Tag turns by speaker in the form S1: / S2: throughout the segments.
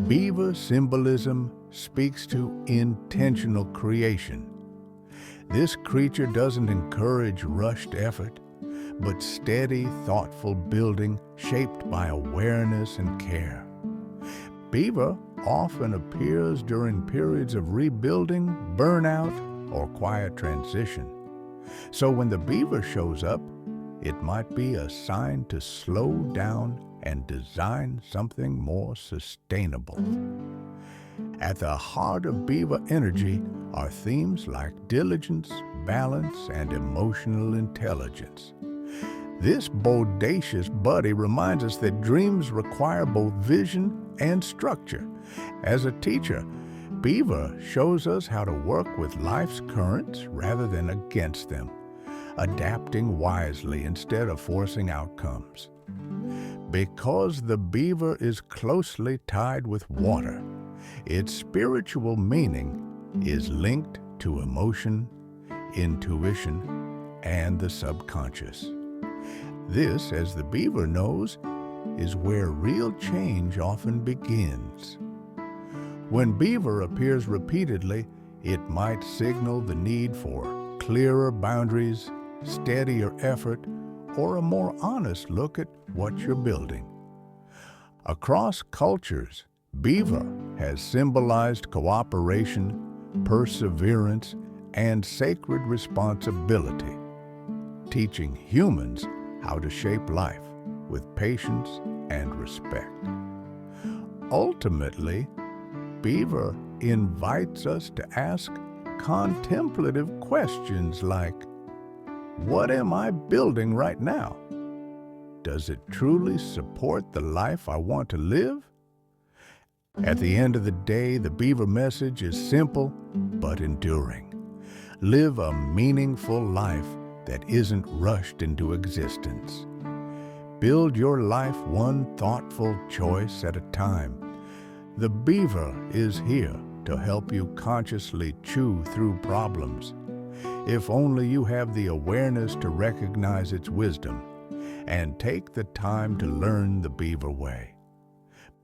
S1: Beaver symbolism speaks to intentional creation. This creature doesn't encourage rushed effort, but steady, thoughtful building shaped by awareness and care. Beaver often appears during periods of rebuilding, burnout, or quiet transition. So when the beaver shows up, it might be a sign to slow down and design something more sustainable. At the heart of beaver energy are themes like diligence, balance, and emotional intelligence. This bodacious buddy reminds us that dreams require both vision and structure. As a teacher, Beaver shows us how to work with life's currents rather than against them, adapting wisely instead of forcing outcomes. Because the beaver is closely tied with water, its spiritual meaning is linked to emotion, intuition, and the subconscious. This, as the beaver knows, is where real change often begins. When beaver appears repeatedly, it might signal the need for clearer boundaries, steadier effort, or a more honest look at what you're building. Across cultures, beaver has symbolized cooperation, perseverance, and sacred responsibility, teaching humans how to shape life with patience and respect. Ultimately, Beaver invites us to ask contemplative questions like, what am I building right now? Does it truly support the life I want to live? At the end of the day, the Beaver message is simple but enduring. Live a meaningful life that isn't rushed into existence. Build your life one thoughtful choice at a time. The beaver is here to help you consciously chew through problems, if only you have the awareness to recognize its wisdom and take the time to learn the beaver way.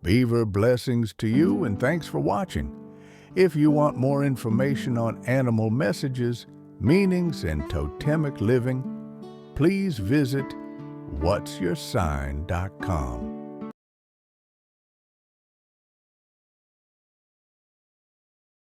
S1: Beaver blessings to you, and thanks for watching. If you want more information on animal messages, meanings, and totemic living, please visit whatsyoursign.com.